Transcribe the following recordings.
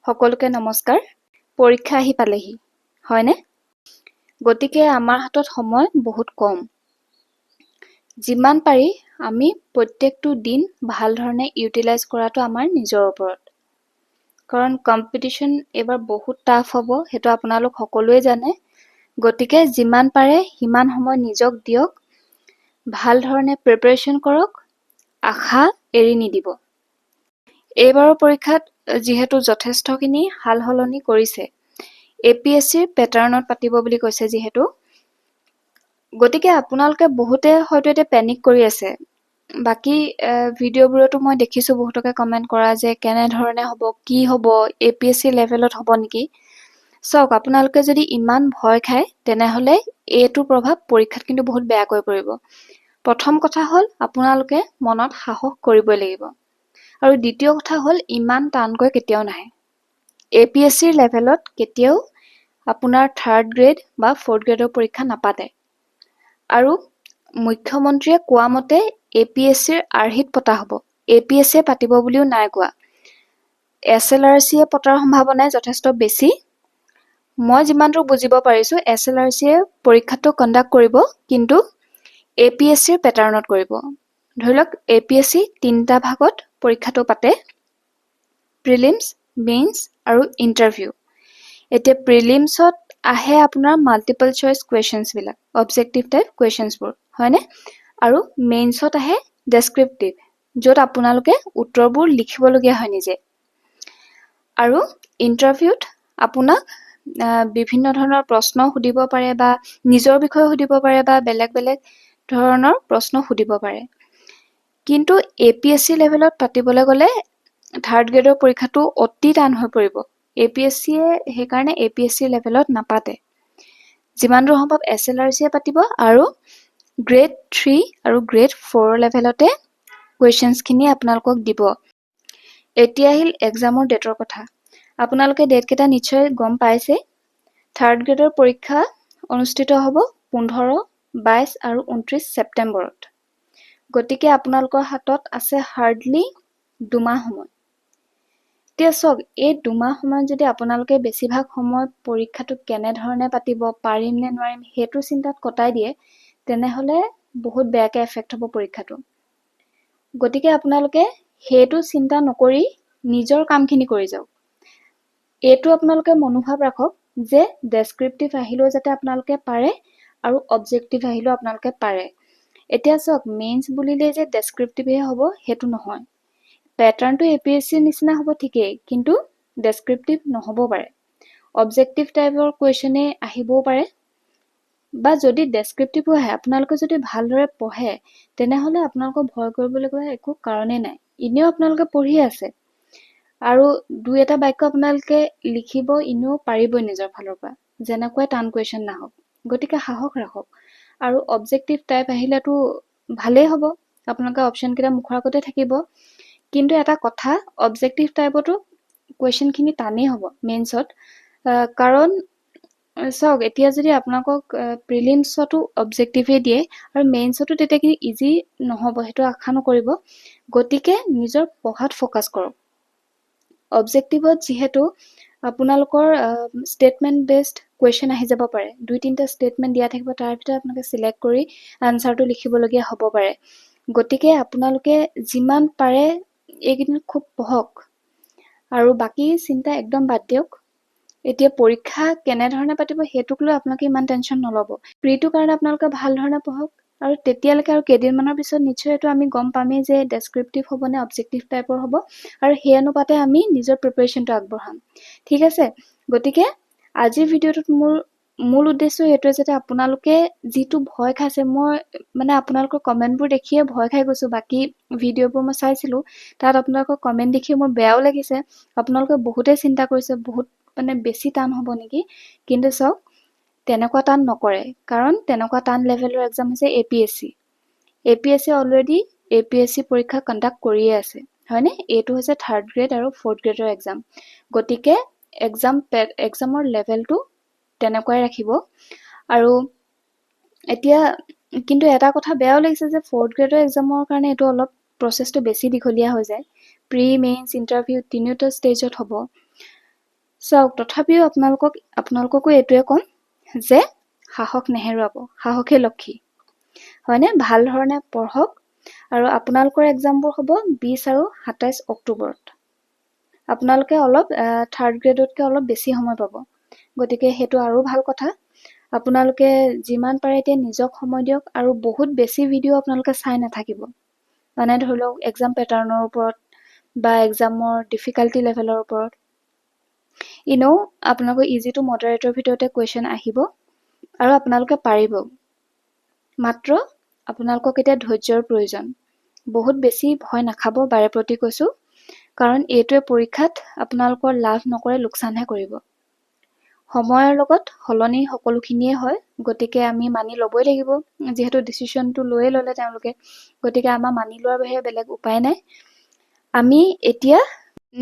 সকলোকে নমস্কাৰ। পৰীক্ষা আহি পালেহি হয়নে? গতিকে আমাৰ হাতত সময় বহুত কম। যিমান পাৰি আমি প্ৰত্যেকটো দিন ভাল ধৰণে ইউটিলাইজ কৰাটো আমাৰ নিজৰ ওপৰত। কাৰণ কম্পিটিশ্যন এবাৰ বহুত টাফ হ'ব, সেইটো আপোনালোক সকলোৱে জানে। গতিকে যিমান পাৰে সিমান সময় নিজক দিয়ক, ভাল ধৰণে প্ৰিপাৰেশ্যন কৰক, আশা এৰি নিদিব। এইবাৰৰ পৰীক্ষাত যিহেতু যথেষ্টখিনি সাল সলনি কৰিছে, APSCৰ পেটাৰ্ণত পাতিব বুলি কৈছে যিহেতু, গতিকে আপোনালোকে বহুতে হয়তো এতিয়া পেনিক কৰি আছে। বাকী ভিডিঅ'বোৰতো মই দেখিছোঁ বহুতকে কমেণ্ট কৰা যে কেনেধৰণে হ'ব, কি হ'ব, APSC লেভেলত হ'ব নেকি। চাওক, আপোনালোকে যদি ইমান ভয় খায় তেনেহ'লে এইটোৰ প্ৰভাৱ পৰীক্ষাত কিন্তু বহুত বেয়াকৈ পৰিব। প্ৰথম কথা হ'ল আপোনালোকে মনত সাহস কৰিবই লাগিব। আৰু দ্বিতীয় কথা হ'ল ইমান টানকৈ কেতিয়াও নাহে। APSCৰ লেভেলত কেতিয়াও আপোনাৰ 3rd গ্ৰেড বা 4th গ্ৰেডৰ পৰীক্ষা নাপাতে। আৰু মুখ্যমন্ত্ৰীয়ে কোৱা মতে APSCৰ আৰ্হিত পতা হ'ব। APSCয়ে পাতিব বুলিও নাই কোৱা। SLRCয়ে পতাৰ সম্ভাৱনাই যথেষ্ট বেছি। মই যিমানটো বুজিব পাৰিছোঁ SLRCয়ে পৰীক্ষাটো কণ্ডাক্ট কৰিব, কিন্তু APSCৰ পেটাৰ্ণত কৰিব। ধৰি লওক APSC 3টা ভাগত পৰীক্ষাটো পাতে: প্ৰিলিমছ, মেইনছ আৰু ইণ্টাৰভিউ। এতিয়া প্ৰিলিমছত আহে আপোনাৰ মাল্টিপল চইচ কুৱেশ্যনছবিলাক, অবজেক্টিভ টাইপ কুৱেশ্যনছবোৰ, হয়নে? আৰু মেইনছত আহে ডেছক্ৰিপটিভ, য'ত আপোনালোকে উত্তৰবোৰ লিখিবলগীয়া হয় নিজে। আৰু ইণ্টাৰভিউত আপোনাক বিভিন্ন ধৰণৰ প্ৰশ্ন সুধিব পাৰে, বা নিজৰ বিষয়ে সুধিব পাৰে, বা বেলেগ বেলেগ ধৰণৰ প্ৰশ্ন সুধিব পাৰে। কিন্তু APSC লেভেলত পাতিবলৈ গ'লে 3rd গ্ৰেডৰ পৰীক্ষাটো অতি টান হৈ পৰিব। APSCয়ে সেইকাৰণে APSC লেভেলত নাপাতে। যিমান দূৰ সম্ভৱ SLRCয়ে পাতিব, আৰু গ্ৰেড 3 আৰু গ্ৰেড 4 লেভেলতে কুৱেশ্যনছখিনি আপোনালোকক দিব। এতিয়া আহিল এক্সামৰ ডেটৰ কথা। আপোনালোকে ডেটকেইটা নিশ্চয় গম পাইছে। 3rd গ্ৰেডৰ পৰীক্ষা অনুষ্ঠিত হ'ব 15, 22 আৰু 29 ছেপ্টেম্বৰত। গতিকে আপোনালোকৰ হাতত আছে হাৰ্ডলি 2 মাহ সময়। এতিয়া চাওক, এই 2 মাহ সময়ত যদি আপোনালোকে বেছিভাগ সময় পৰীক্ষাটো কেনেধৰণে পাতিব, পাৰিম নে নোৱাৰিম, সেইটো চিন্তাত কটাই দিয়ে, তেনেহ'লে বহুত বেয়াকৈ এফেক্ট হ'ব পৰীক্ষাটো। গতিকে আপোনালোকে সেইটো চিন্তা নকৰি নিজৰ কামখিনি কৰি যাওক। এইটো আপোনালোকে মনোভাৱ ৰাখক যে ডেছক্ৰিপটিভ আহিলেও যাতে আপোনালোকে পাৰে, আৰু অবজেক্টিভ আহিলেও আপোনালোকে পাৰে। এতিয়া চাওক, মেইনছ বুলিলেই যে ডেছক্ৰিপটিভহে হ'ব সেইটো নহয়। পেটাৰ্ণটো APSCৰ নিচিনা হ'ব ঠিকেই, কিন্তু ডেছক্ৰিপটিভ নহ'ব পাৰে। অবজেক্টিভ টাইপৰ কুৱেশ্যনে আহিবও পাৰে, বা যদি ডেছক্ৰিপটিভো আহে, আপোনালোকে যদি ভালদৰে পঢ়ে তেনেহ'লে আপোনালোকক ভয় কৰিবলগীয়া একো কাৰণেই নাই। এনেও আপোনালোকে পঢ়ি আছে, আৰু 2-এটা বাক্য আপোনালোকে লিখিব এনেও পাৰিবই নিজৰ ফালৰ পৰা, যেনেকুৱাই টান কুৱেশ্যন নাহক। গতিকে সাহস ৰাখক। আৰু অবজেক্টিভ টাইপ আহিলেতো ভালেই হ'ব, আপোনালোকৰ অপশ্যনকেইটা মুখৰ আগতে থাকিব। কিন্তু এটা কথা, অবজেক্টিভ টাইপতো কুৱেশ্যনখিনি টানেই হ'ব মেইনছত। কাৰণ চাওক, এতিয়া যদি আপোনালোকক প্ৰিলিমছতো অবজেক্টিভেই দিয়ে আৰু মেইনছতো তেতিয়া ইজি নহ'ব, সেইটো আশা নকৰিব। গতিকে নিজৰ পঢ়াত ফ'কাছ কৰক। অবজেক্টিভত যিহেতু আপোনালোকৰ ষ্টেটমেণ্ট বেছড কুৱেশ্যন আহি যাব পাৰে, 2-3টা ষ্টেটমেণ্ট দিয়া থাকিব, তাৰ ভিতৰত আপোনালোকে চিলেক্ট কৰি আনচাৰটো লিখিবলগীয়া হ'ব পাৰে। গতিকে আপোনালোকে যিমান পাৰে এইকেইদিন খুব পঢ়ক, আৰু বাকী চিন্তা একদম বাদ দিয়ক। এতিয়া পৰীক্ষা কেনেধৰণে পাতিব সেইটোক লৈ আপোনালোকে ইমান টেনশ্যন নল'ব। প্ৰিটোৰ কাৰণে আপোনালোকে ভাল ধৰণে পঢ়ক, আৰু তেতিয়ালৈকে আৰু কেইদিনমানৰ পিছত নিশ্চয় এইটো আমি গম পামেই যে ডেছক্ৰিপটিভ হ'ব নে অবজেক্টিভ টাইপৰ হ'ব, আৰু সেই অনুপাতে আমি নিজৰ প্ৰিপাৰেশ্যনটো আগবঢ়াম। ঠিক আছে? গতিকে আজিৰ ভিডিঅ'টোত মোৰ মূল উদ্দেশ্য এইটোৱে, যাতে আপোনালোকে যিটো ভয় খাইছে, মই মানে আপোনালোকৰ কমেণ্টবোৰ দেখিয়ে ভয় খাই গৈছোঁ। বাকী ভিডিঅ'বোৰ মই চাইছিলোঁ, তাত আপোনালোকৰ কমেণ্ট দেখি মোৰ বেয়াও লাগিছে। আপোনালোকে বহুতেই চিন্তা কৰিছে বহুত মানে বেছি টান হ'ব নেকি, কিন্তু চাওক, তেনেকুৱা টান নকৰে। কাৰণ তেনেকুৱা টান লেভেলৰ এক্সাম হৈছে APSC। APSC অলৰেডি APSC পৰীক্ষা কণ্ডাক্ট কৰিয়ে আছে, হয়নে? এইটো হৈছে 3rd গ্ৰেড আৰু 4th গ্ৰেডৰ এক্সাম। গতিকে এক্সামৰ লেভেলটো তেনেকুৱাই ৰাখিব। আৰু এতিয়া কিন্তু এটা কথা বেয়াও লাগিছে যে 4th গ্ৰেডৰ এক্সামৰ কাৰণে এইটো অলপ প্ৰচেছটো বেছি দীঘলীয়া হৈ যায়। প্ৰি, মেইনছ, ইণ্টাৰভিউ 3টা ষ্টেজত হ'ব। চাওক, তথাপিও আপোনালোককো এইটোৱে ক'ম যে সাহস নেহেৰুৱাব, সাহসেই লক্ষী, হয়নে? ভাল ধৰণে পঢ়ক। আৰু আপোনালোকৰ এক্সামবোৰ হ'ব 20 আৰু 27 অক্টোবৰত। আপোনালোকে অলপ থাৰ্ড গ্ৰেডতকৈ অলপ বেছি সময় পাব, গতিকে সেইটো আৰু ভাল কথা। আপোনালোকে যিমান পাৰে এতিয়া নিজক সময় দিয়ক, আৰু বহুত বেছি ভিডিঅ' আপোনালোকে চাই নাথাকিব। মানে ধৰি লওক এক্সাম পেটাৰ্ণৰ ওপৰত বা এক্সামৰ ডিফিকাল্টি লেভেলৰ ওপৰত। এনেও আপোনালোকৰ ইজি টু মডাৰেটৰ ভিতৰতে কুৱেশ্যন আহিব আৰু আপোনালোকে পাৰিব। মাত্ৰ আপোনালোকক এতিয়া ধৈৰ্যৰ প্ৰয়োজন। বহুত বেছি ভয় নাখাব, বাৰে প্ৰতি কৈছোঁ, কাৰণ এইটোৱে পৰীক্ষাত আপোনালোকৰ লাভ নকৰে, লোকচানহে কৰিব। সময়ৰ লগত সলনি সকলোখিনিয়ে হয়, গতিকে আমি মানি ল'বই লাগিব। যিহেতু ডিচিশ্যনটো লৈয়ে ল'লে তেওঁলোকে, গতিকে আমাৰ মানি লোৱাৰ বাহিৰে বেলেগ উপায় নাই। আমি এতিয়া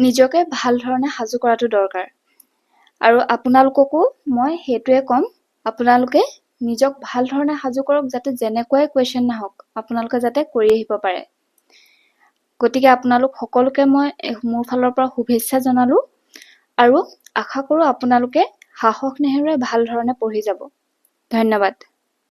নিজকে ভাল ধৰণে সাজু কৰাটো দৰকাৰ। আৰু আপোনালোককো মই সেইটোৱে ক'ম, আপোনালোকে নিজক ভাল ধৰণে সাজু কৰক, যাতে যেনেকুৱাই কুৱেশ্যন নাহক আপোনালোকে যাতে কৰি আহিব পাৰে। গতিকে আপোনালোক সকলোকে মই মোৰ ফালৰ পৰা শুভেচ্ছা জনালোঁ, আৰু আশা কৰোঁ আপোনালোকে সাহস নেহেৰুৱাই ভাল ধৰণে পঢ়ি যাব। ধন্যবাদ।